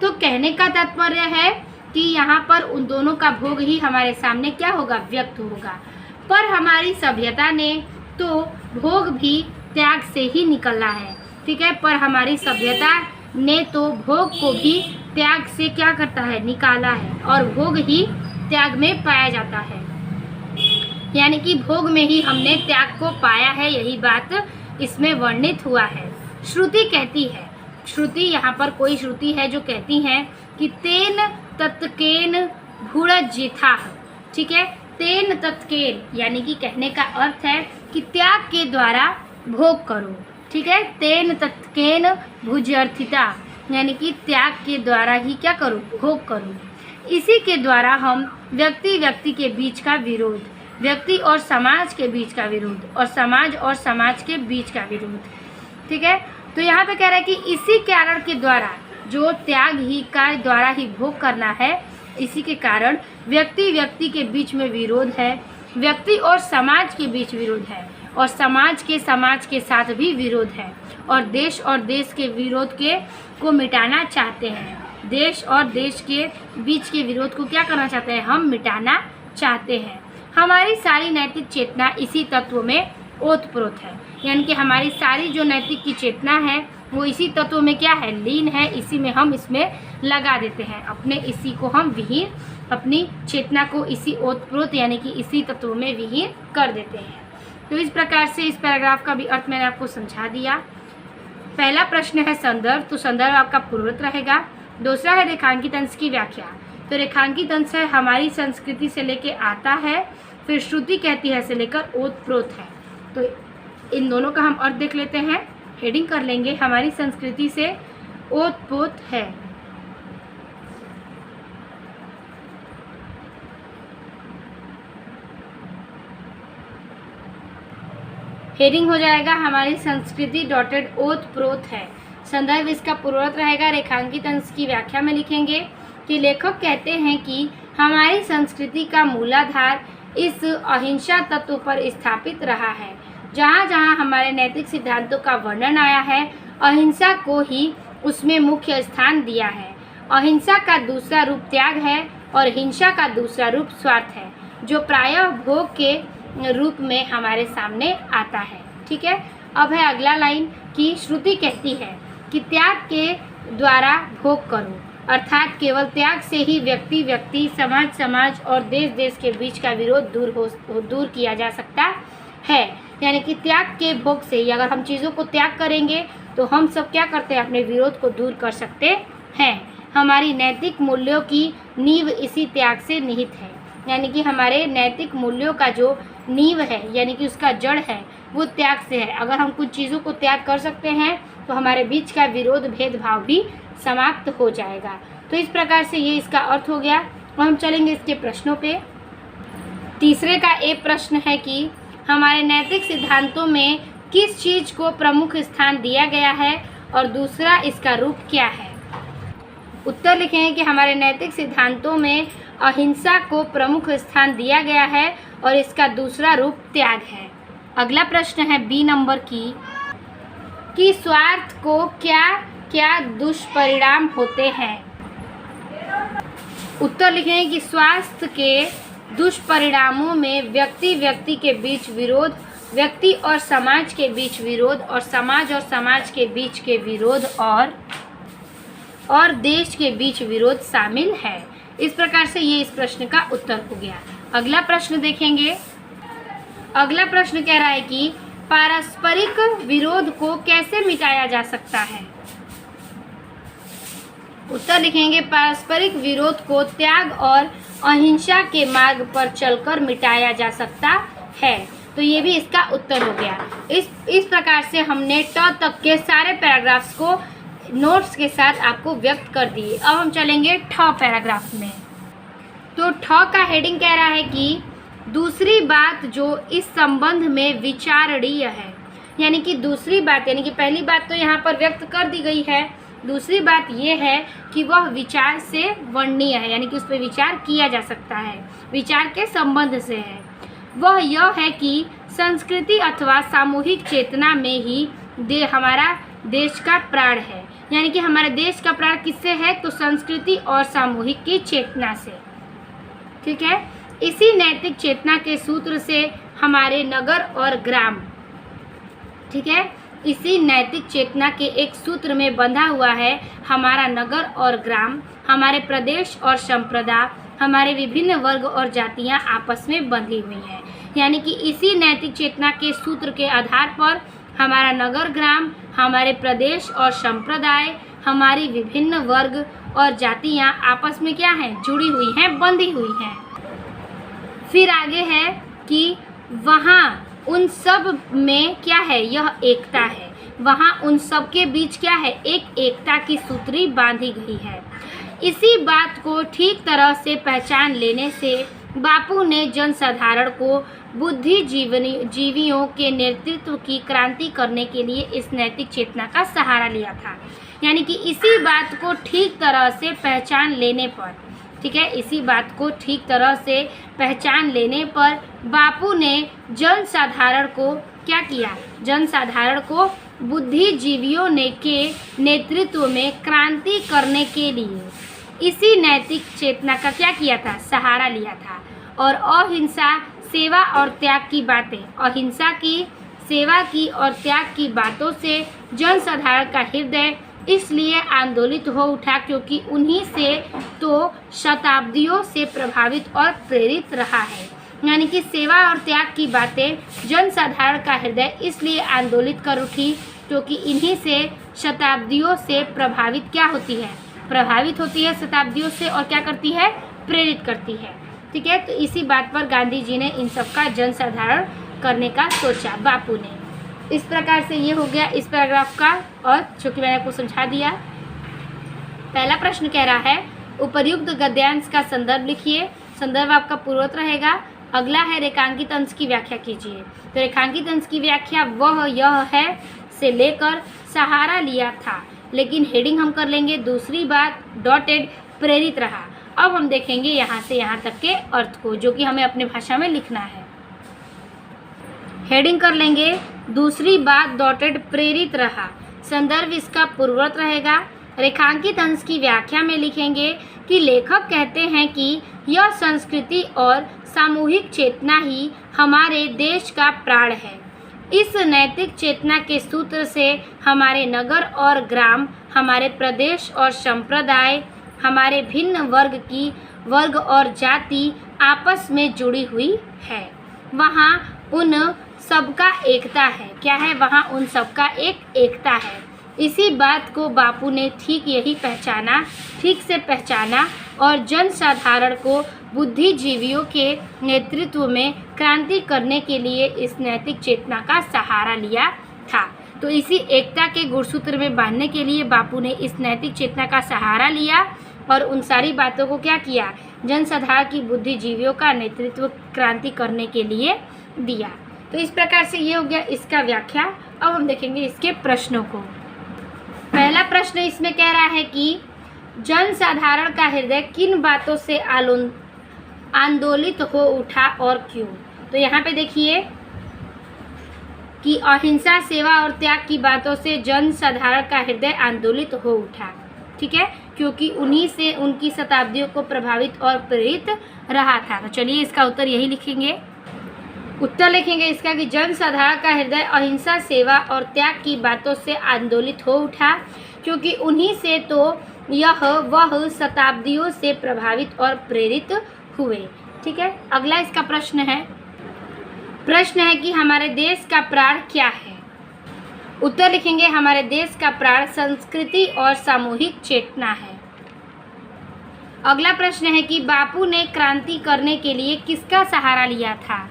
तो कहने का तात्पर्य है कि यहाँ पर उन दोनों का भोग ही हमारे सामने क्या होगा, व्यक्त होगा। पर हमारी सभ्यता ने तो भोग भी त्याग से ही निकला है। ठीक है, पर हमारी सभ्यता ने तो भोग को भी त्याग से क्या करता है, निकाला है, और भोग ही त्याग में पाया जाता है। यानी कि भोग में ही हमने त्याग को पाया है, यही बात इसमें वर्णित हुआ है। श्रुति कहती है, श्रुति यहाँ पर कोई श्रुति है जो कहती है कि तेन तत्केन भुड़जिथा। ठीक है, तेन तत्केन यानी कि कहने का अर्थ है कि त्याग के द्वारा भोग करो। ठीक है, तेन तत्केन भुजर्थिता यानी कि त्याग के द्वारा ही क्या करो, भोग करो। इसी के द्वारा हम व्यक्ति के बीच का विरोध, व्यक्ति और समाज के बीच का विरोध, और समाज और समाज के बीच का विरोध। ठीक है, तो यहाँ पे कह रहा है कि इसी कारण के द्वारा, जो त्याग ही का द्वारा ही भोग करना है, इसी के कारण व्यक्ति के बीच में विरोध है, व्यक्ति और समाज के बीच विरोध है, और समाज के साथ भी विरोध है, और देश के विरोध को मिटाना चाहते हैं। देश और देश के बीच के विरोध को क्या करना चाहते हैं, हम मिटाना चाहते हैं। हमारी सारी नैतिक चेतना इसी तत्व में ओतप्रोत है, यानी कि हमारी सारी जो नैतिक की चेतना है वो इसी तत्व में क्या है, लीन है। इसी में हम इसमें लगा देते हैं अपने, इसी को हम विहीन, अपनी चेतना को इसी ओतप्रोत यानी कि इसी तत्व में विहीन कर देते हैं। तो इस प्रकार से इस पैराग्राफ का भी अर्थ मैंने आपको समझा दिया। पहला प्रश्न है संदर्भ, तो संदर्भ आपका पूर्वत रहेगा। दूसरा है रेखांकित अंश की व्याख्या, तो रेखांकित अंश है हमारी संस्कृति से लेके आता है, फिर श्रुति कहती है से लेकर ओतप्रोत है। तो इन दोनों का हम अर्थ देख लेते हैं, हेडिंग कर लेंगे, हमारी संस्कृति से ओतप्रोत है। हेडिंग हो जाएगा हमारी संस्कृति डॉटेड ओतप्रोत है। संदर्भ इसका पूर्वत रहेगा। रेखांकित अंश की व्याख्या में लिखेंगे कि लेखक कहते हैं कि हमारी संस्कृति का मूलाधार इस अहिंसा तत्व पर स्थापित रहा है। जहाँ जहाँ हमारे नैतिक सिद्धांतों का वर्णन आया है, अहिंसा को ही उसमें मुख्य स्थान दिया है। अहिंसा का दूसरा रूप त्याग है और हिंसा का दूसरा रूप स्वार्थ है, जो प्रायः भोग के रूप में हमारे सामने आता है। ठीक है, अब है अगला लाइन कि श्रुति कहती है कि त्याग के द्वारा भोग करो, अर्थात केवल त्याग से ही व्यक्ति, समाज और देश के बीच का विरोध दूर किया जा सकता है। यानी कि त्याग के भोग से ही अगर हम चीज़ों को त्याग करेंगे तो हम सब क्या करते हैं, अपने विरोध को दूर कर सकते हैं। हमारी नैतिक मूल्यों की नींव इसी त्याग से निहित है। यानी कि हमारे नैतिक मूल्यों का जो नींव है, यानी कि उसका जड़ है, वो त्याग से है। अगर हम कुछ चीज़ों को त्याग कर सकते हैं तो हमारे बीच का विरोध भेदभाव भी समाप्त हो जाएगा। तो इस प्रकार से ये इसका अर्थ हो गया। और हम चलेंगे इसके प्रश्नों पे। तीसरे का एक प्रश्न है कि हमारे नैतिक सिद्धांतों में किस चीज को प्रमुख स्थान दिया गया है और दूसरा इसका रूप क्या है। उत्तर लिखेंगे कि हमारे नैतिक सिद्धांतों में अहिंसा को प्रमुख स्थान दिया गया है और इसका दूसरा रूप त्याग है। अगला प्रश्न है बी नंबर कि स्वार्थ को क्या क्या दुष्परिणाम होते हैं। उत्तर लिखेंगे कि स्वार्थ के दुष्परिणामों में व्यक्ति के बीच विरोध, व्यक्ति और समाज के बीच विरोध, और समाज के बीच के विरोध, और देश के बीच विरोध शामिल है। इस प्रकार से ये इस प्रश्न का उत्तर हो गया। अगला प्रश्न देखेंगे। अगला प्रश्न कह रहा है कि पारस्परिक विरोध को कैसे मिटाया जा सकता है। उत्तर लिखेंगे पारस्परिक विरोध को त्याग और अहिंसा के मार्ग पर चलकर मिटाया जा सकता है। तो ये भी इसका उत्तर हो गया। इस प्रकार से हमने ट तक के सारे पैराग्राफ्स को नोट्स के साथ आपको व्यक्त कर दिए। अब हम चलेंगे ठ पैराग्राफ में। तो ठ का हेडिंग कह रहा है कि दूसरी बात जो इस संबंध में विचारणीय है। यानी कि दूसरी बात, यानी कि पहली बात तो यहाँ पर व्यक्त कर दी गई है, दूसरी बात ये है कि वह विचार से वर्णनीय है, यानी कि उस पर विचार किया जा सकता है, विचार के संबंध से है। वह यह है कि संस्कृति अथवा सामूहिक चेतना में ही हमारा देश का प्राण है। यानी कि हमारे देश का प्राण किससे है, तो संस्कृति और सामूहिक की चेतना से। ठीक है, इसी नैतिक चेतना के सूत्र से हमारे नगर और ग्राम, ठीक है, इसी नैतिक चेतना के एक सूत्र में बंधा हुआ है हमारा नगर और ग्राम, हमारे प्रदेश और संप्रदाय, हमारे विभिन्न वर्ग और जातियां आपस में बंधी हुई हैं। यानी कि इसी नैतिक चेतना के सूत्र के आधार पर हमारा नगर ग्राम, हमारे प्रदेश और संप्रदाय, हमारी विभिन्न वर्ग और जातियां आपस में क्या हैं, जुड़ी हुई हैं, बंधी हुई हैं। फिर आगे है कि वहाँ उन सब में क्या है, यह एकता है। वहाँ उन सब के बीच क्या है, एक एकता की सूत्री बांधी गई है। इसी बात को ठीक तरह से पहचान लेने से बापू ने जनसाधारण को बुद्धिजीवियों के नेतृत्व की क्रांति करने के लिए इस नैतिक चेतना का सहारा लिया था। यानी कि इसी बात को ठीक तरह से पहचान लेने पर, ठीक है, इसी बात को ठीक तरह से पहचान लेने पर बापू ने जनसाधारण को क्या किया, जनसाधारण को बुद्धिजीवियों के नेतृत्व में क्रांति करने के लिए इसी नैतिक चेतना का क्या किया था, सहारा लिया था। और अहिंसा, सेवा और त्याग की बातें, अहिंसा की, सेवा की और त्याग की बातों से जनसाधारण का हृदय इसलिए आंदोलित हो उठा क्योंकि उन्हीं से तो शताब्दियों से प्रभावित और प्रेरित रहा है। यानी कि सेवा और त्याग की बातें जनसाधारण का हृदय इसलिए आंदोलित कर उठी क्योंकि इन्हीं से शताब्दियों से प्रभावित क्या होती है, प्रभावित होती है शताब्दियों से, और क्या करती है, प्रेरित करती है। ठीक है, तो इसी बात पर गांधी जी ने इन सब का जनसाधारण करने का सोचा, बापू ने। इस प्रकार से ये हो गया इस पैराग्राफ का, और चूँकि मैंने आपको समझा दिया। पहला प्रश्न कह रहा है उपर्युक्त गद्यांश का संदर्भ लिखिए, संदर्भ आपका पूर्वोत्तर रहेगा। अगला है रेखांकित अंश की व्याख्या कीजिए। तो रेखांकित अंश की व्याख्या वह यह है से लेकर सहारा लिया था, लेकिन हेडिंग हम कर लेंगे दूसरी बात डॉटेड प्रेरित रहा। अब हम देखेंगे यहाँ से यहाँ तक के अर्थ को, जो कि हमें अपने भाषा में लिखना है। हेडिंग कर लेंगे दूसरी बात डॉटेड प्रेरित रहा, संदर्भ इसका पूर्वोत्तर रहेगा। रेखांकित अंश की व्याख्या में लिखेंगे कि लेखक कहते हैं कि यह संस्कृति और सामूहिक चेतना ही हमारे देश का प्राण है। इस नैतिक चेतना के सूत्र से हमारे नगर और ग्राम, हमारे प्रदेश और संप्रदाय, हमारे भिन्न वर्ग और जाति आपस में जुड़ी हुई है। वहाँ उन सबका एकता है। क्या है? वहाँ उन सबका एक एकता है। इसी बात को बापू ने ठीक से पहचाना और जनसाधारण को बुद्धिजीवियों के नेतृत्व में क्रांति करने के लिए इस नैतिक चेतना का सहारा लिया था। तो इसी एकता के गुणसूत्र में बांधने के लिए बापू ने इस नैतिक चेतना का सहारा लिया और उन सारी बातों को क्या किया? जनसाधारण की बुद्धिजीवियों का नेतृत्व क्रांति करने के लिए दिया। तो इस प्रकार से ये हो गया इसका व्याख्या। अब हम देखेंगे इसके प्रश्नों को। पहला प्रश्न इसमें कह रहा है कि जनसाधारण का हृदय किन बातों से आंदोलित हो उठा और क्यों? तो यहाँ पे देखिए कि अहिंसा, सेवा और त्याग की बातों से जनसाधारण का हृदय आंदोलित हो उठा। ठीक है, क्योंकि उन्हीं से उनकी शताब्दियों को प्रभावित और प्रेरित रहा था। तो चलिए इसका उत्तर यही लिखेंगे। उत्तर लिखेंगे इसका कि जनसाधारण का हृदय अहिंसा, सेवा और त्याग की बातों से आंदोलित हो उठा, क्योंकि उन्हीं से तो वह शताब्दियों से प्रभावित और प्रेरित हुए। ठीक है, अगला इसका प्रश्न है कि हमारे देश का प्राण क्या है? उत्तर लिखेंगे हमारे देश का प्राण संस्कृति और सामूहिक चेतना है। अगला प्रश्न है कि बापू ने क्रांति करने के लिए किसका सहारा लिया था?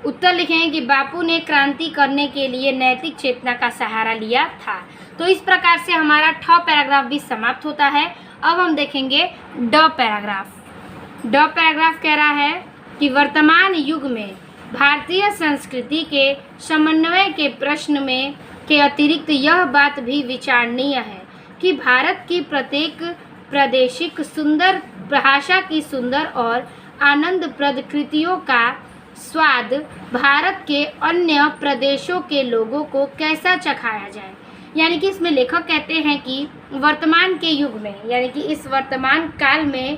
उत्तर लिखेंगे कि बापू ने क्रांति करने के लिए नैतिक चेतना का सहारा लिया था। तो इस प्रकार से हमारा ठ पैराग्राफ भी समाप्त होता है। अब हम देखेंगे ड पैराग्राफ। ड पैराग्राफ कह रहा है कि वर्तमान युग में भारतीय संस्कृति के समन्वय के प्रश्न में के अतिरिक्त यह बात भी विचारणीय है कि भारत की प्रत्येक प्रादेशिक सुंदर भाषा की सुंदर और आनंदप्रद कृतियों का स्वाद भारत के अन्य प्रदेशों के लोगों को कैसा चखाया जाए। यानी कि इसमें लेखक कहते हैं कि वर्तमान के युग में, यानी कि इस वर्तमान काल में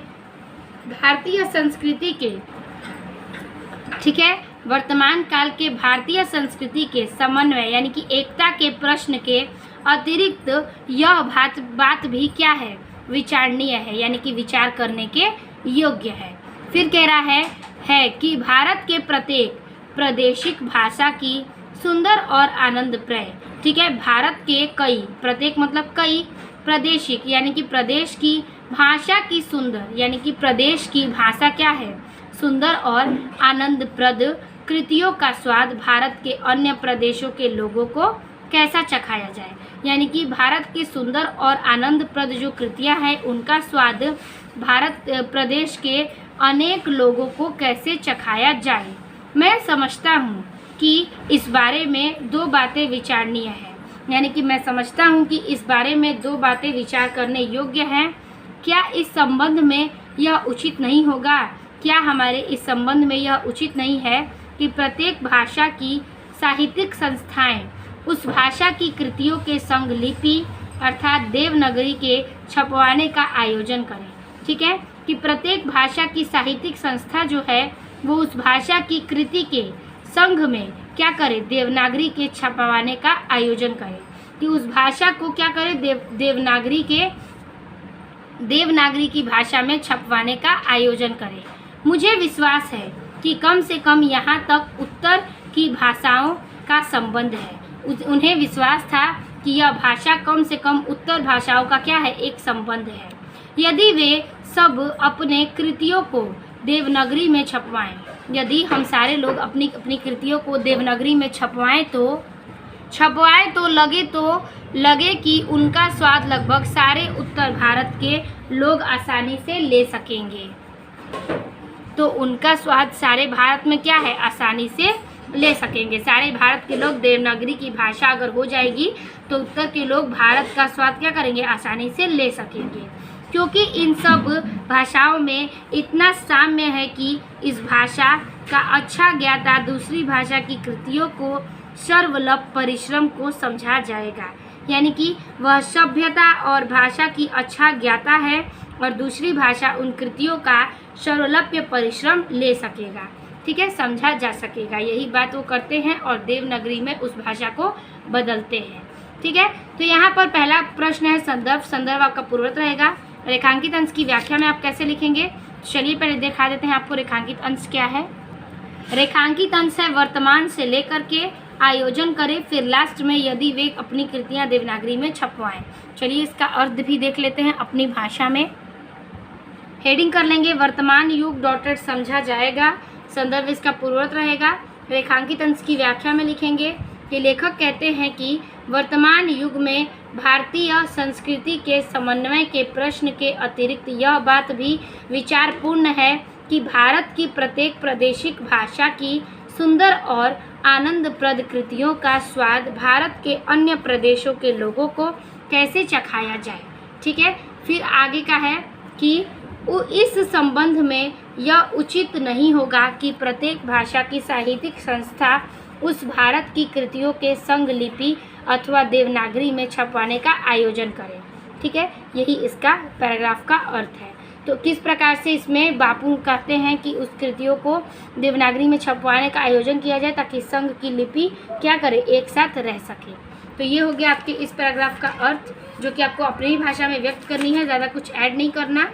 भारतीय संस्कृति के, ठीक है, वर्तमान काल के भारतीय संस्कृति के समन्वय यानी कि एकता के प्रश्न के अतिरिक्त यह बात भी क्या है? विचारणीय है, यानी कि विचार करने के योग्य है। फिर कह रहा है कि भारत के प्रत्येक प्रादेशिक भाषा की सुंदर और आनंदप्रय, ठीक है, भारत के कई, प्रत्येक मतलब कई, प्रादेशिक यानी कि प्रदेश की भाषा की सुंदर, यानी कि प्रदेश की भाषा क्या है? सुंदर और आनंदप्रद कृतियों का स्वाद भारत के अन्य प्रदेशों के लोगों को कैसा चखाया जाए। यानी कि भारत की सुंदर और आनंदप्रद जो कृतियां हैं उनका स्वाद भारत प्रदेश के अनेक लोगों को कैसे चखाया जाए। मैं समझता हूँ कि इस बारे में दो बातें विचारणीय हैं। यानी कि मैं समझता हूँ कि इस बारे में दो बातें विचार करने योग्य हैं। क्या इस संबंध में यह उचित नहीं होगा? क्या हमारे इस संबंध में यह उचित नहीं है कि प्रत्येक भाषा की साहित्यिक संस्थाएं उस भाषा की कृतियों के संग लिपि अर्थात देवनागरी के छपवाने का आयोजन करें। ठीक है, कि प्रत्येक भाषा की साहित्यिक संस्था जो है वो उस भाषा की कृति के संघ में क्या करे? देवनागरी के छपवाने का आयोजन करे। कि उस भाषा को क्या करे? देवनागरी की भाषा में छपवाने का आयोजन करे। मुझे विश्वास है कि कम से कम यहाँ तक उत्तर की भाषाओं का संबंध है। उन्हें विश्वास था कि यह भाषा कम से कम उत्तर भाषाओं का क्या है? एक संबंध है। यदि वे सब अपने कृतियों को देवनागरी में छपवाएं, यदि हम सारे लोग अपनी अपनी कृतियों को देवनागरी में छपवाएं तो लगे कि उनका स्वाद लगभग सारे उत्तर भारत के लोग आसानी से ले सकेंगे। तो उनका स्वाद सारे भारत में क्या है? आसानी से ले सकेंगे। सारे भारत के लोग देवनागरी की भाषा अगर हो जाएगी तो उत्तर के लोग भारत का स्वाद क्या करेंगे? आसानी से ले सकेंगे। क्योंकि इन सब भाषाओं में इतना साम्य है कि इस भाषा का अच्छा ज्ञाता दूसरी भाषा की कृतियों को सर्वलभ परिश्रम को समझा जाएगा। यानी कि वह सभ्यता और भाषा की अच्छा ज्ञाता है और दूसरी भाषा उन कृतियों का सर्वलभ परिश्रम ले सकेगा। ठीक है, समझा जा सकेगा। यही बात वो करते हैं और देवनागरी में उस भाषा को बदलते हैं। ठीक है, तो यहाँ पर पहला प्रश्न है संदर्भ। संदर्भ आपका पूर्वत रहेगा। रेखांकित अंश की व्याख्या में आप कैसे लिखेंगे? चलिए पहले दिखा देते हैं आपको रेखांकित अंश क्या है। रेखांकित अंश है वर्तमान से लेकर के आयोजन करें, फिर लास्ट में यदि वे अपनी कृतियां देवनागरी में छपवाएं। चलिए इसका अर्थ भी देख लेते हैं अपनी भाषा में। हेडिंग कर लेंगे वर्तमान युग डॉटेड समझा जाएगा। संदर्भ इसका पूर्वत रहेगा। रेखांकित अंश की व्याख्या में लिखेंगे कि लेखक कहते हैं कि वर्तमान युग में भारतीय संस्कृति के समन्वय के प्रश्न के अतिरिक्त यह बात भी विचारपूर्ण है कि भारत की प्रत्येक प्रादेशिक भाषा की सुंदर और आनंदप्रद कृतियों का स्वाद भारत के अन्य प्रदेशों के लोगों को कैसे चखाया जाए। ठीक है, फिर आगे का है कि इस संबंध में यह उचित नहीं होगा कि प्रत्येक भाषा की साहित्यिक संस्था उस भारत की कृतियों के संग लिपि अथवा देवनागरी में छपवाने का आयोजन करे। ठीक है, यही इसका पैराग्राफ का अर्थ है। तो किस प्रकार से इसमें बापू कहते हैं कि उस कृतियों को देवनागरी में छपवाने का आयोजन किया जाए ताकि संघ की लिपि क्या करे, एक साथ रह सके। तो ये हो गया आपके इस पैराग्राफ का अर्थ, जो कि आपको अपनी ही भाषा में व्यक्त करनी है। ज़्यादा कुछ ऐड नहीं करना,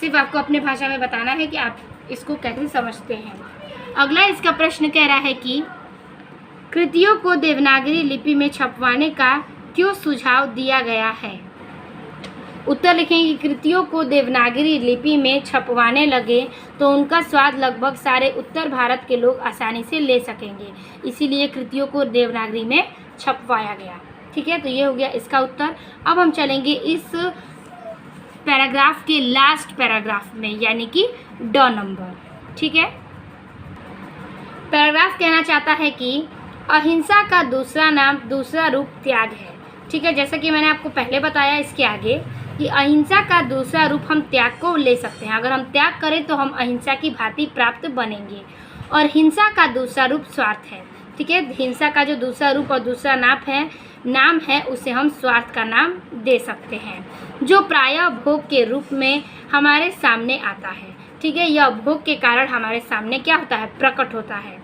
सिर्फ आपको अपने भाषा में बताना है कि आप इसको कैसे समझते हैं। अगला इसका प्रश्न कह रहा है कि कृतियों को देवनागरी लिपि में छपवाने का क्यों सुझाव दिया गया है। उत्तर लिखेंगे कि कृतियों को देवनागरी लिपि में छपवाने लगे तो उनका स्वाद लगभग सारे उत्तर भारत के लोग आसानी से ले सकेंगे, इसीलिए कृतियों को देवनागरी में छपवाया गया। ठीक है, तो ये हो गया इसका उत्तर। अब हम चलेंगे इस पैराग्राफ के लास्ट पैराग्राफ में, यानी कि ड नंबर। ठीक है, पैराग्राफ कहना चाहता है कि अहिंसा का दूसरा नाम, दूसरा रूप त्याग है। ठीक है, जैसा कि मैंने आपको पहले बताया इसके आगे कि अहिंसा का दूसरा रूप हम त्याग को ले सकते हैं। अगर हम त्याग करें तो हम अहिंसा की भांति प्राप्त बनेंगे। और हिंसा का दूसरा रूप स्वार्थ है। ठीक है, हिंसा का जो दूसरा रूप और दूसरा नाम है उसे हम स्वार्थ का नाम दे सकते हैं, जो प्रायः भोग के रूप में हमारे सामने आता है। ठीक है, यह भोग के कारण हमारे सामने क्या होता है, प्रकट होता है।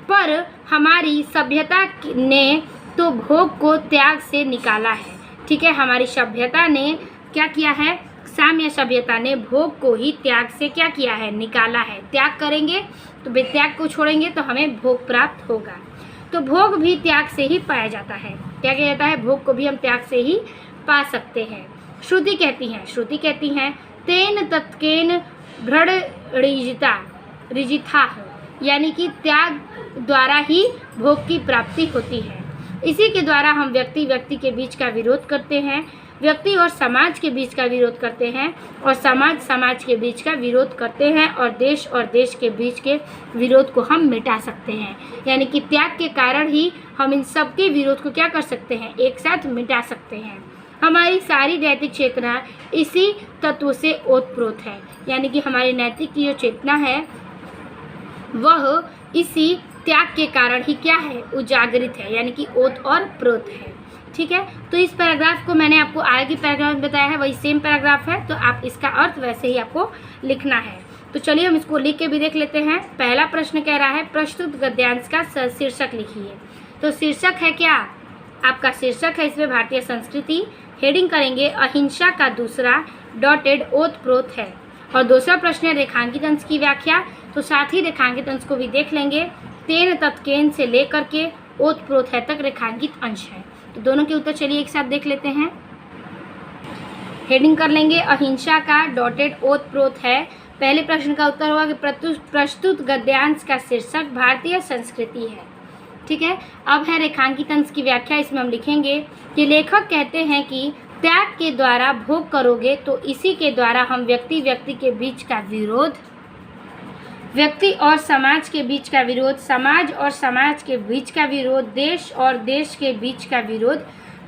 पर हमारी सभ्यता ने तो भोग को त्याग से निकाला है। ठीक है, हमारी सभ्यता ने क्या किया है, साम्य सभ्यता ने भोग को ही त्याग से क्या किया है, निकाला है। त्याग करेंगे तो बेत्याग को छोड़ेंगे तो हमें भोग प्राप्त होगा। तो भोग भी त्याग से ही पाया जाता है। क्या कहा जाता है, भोग को भी हम त्याग से ही पा सकते हैं। श्रुति कहती हैं तेन तत्केन भ्रड रिजिता, यानी कि त्याग द्वारा ही भोग की प्राप्ति होती है। इसी के द्वारा हम व्यक्ति के बीच का विरोध करते हैं, व्यक्ति और समाज के बीच का विरोध करते हैं, और समाज के बीच का विरोध करते हैं, और देश के बीच के विरोध को हम मिटा सकते हैं। यानी कि त्याग के कारण ही हम इन सब के विरोध को क्या कर सकते हैं, एक साथ मिटा सकते हैं। हमारी सारी नैतिक चेतना इसी तत्व से ओतप्रोत है। यानी कि हमारी नैतिक की जो चेतना है वह इसी त्याग के कारण ही क्या है, उजागरित है, यानी कि ओत और प्रोत है। ठीक है, तो इस पैराग्राफ को मैंने आपको आगे पैराग्राफ में बताया है, वही सेम पैराग्राफ है, तो आप इसका अर्थ वैसे ही आपको लिखना है। तो चलिए हम इसको लिख के भी देख लेते हैं। पहला प्रश्न कह रहा है प्रस्तुत गद्यांश का शीर्षक लिखिए। तो शीर्षक है क्या, आपका शीर्षक है इसमें भारतीय संस्कृति। हेडिंग करेंगे अहिंसा का दूसरा डॉटेड ओत प्रोत है। और दूसरा प्रश्न है रेखांकित अंश की व्याख्या। तो साथ ही रेखांकित अंश को भी देख लेंगे। तेन तत्केन से लेकर के ओत प्रोत है तक रेखांकित अंश है। तो दोनों के उत्तर चलिए एक साथ देख लेते हैं। हेडिंग कर लेंगे अहिंसा का डॉटेड ओत प्रोत है। पहले प्रश्न का उत्तर होगा कि प्रस्तुत गद्यांश का शीर्षक भारतीय संस्कृति है। ठीक है, अब है रेखांकित अंश की व्याख्या। इसमें हम लिखेंगे कि लेखक कहते हैं कि त्याग के द्वारा भोग करोगे तो इसी के द्वारा हम व्यक्ति के बीच का विरोध, व्यक्ति और समाज के बीच का विरोध, समाज और समाज के बीच का विरोध, देश और देश के बीच का विरोध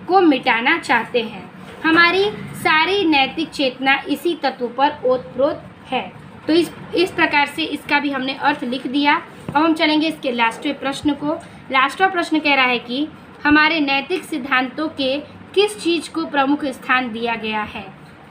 को मिटाना चाहते हैं। हमारी सारी नैतिक चेतना इसी तत्व पर ओतप्रोत है। तो इस प्रकार से इसका भी हमने अर्थ लिख दिया। अब हम चलेंगे इसके लास्टवें प्रश्न को। लास्टवा प्रश्न कह रहा है कि हमारे नैतिक सिद्धांतों के किस चीज़ को प्रमुख स्थान दिया गया है।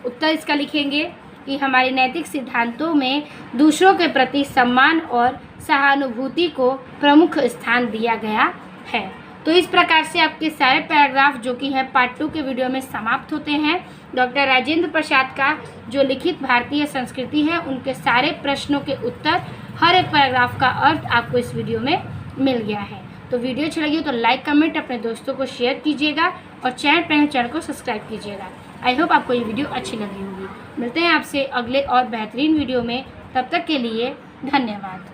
उत्तर इसका लिखेंगे कि हमारे नैतिक सिद्धांतों में दूसरों के प्रति सम्मान और सहानुभूति को प्रमुख स्थान दिया गया है। तो इस प्रकार से आपके सारे पैराग्राफ जो कि है पार्ट 2 के वीडियो में समाप्त होते हैं। डॉक्टर राजेंद्र प्रसाद का जो लिखित भारतीय संस्कृति है उनके सारे प्रश्नों के उत्तर, हर एक पैराग्राफ का अर्थ आपको इस वीडियो में मिल गया है। तो वीडियो अच्छी लगी तो लाइक कमेंट अपने दोस्तों को शेयर कीजिएगा और चैनल को सब्सक्राइब कीजिएगा। आई होप आपको ये वीडियो अच्छी लगी होगी। मिलते हैं आपसे अगले और बेहतरीन वीडियो में, तब तक के लिए धन्यवाद।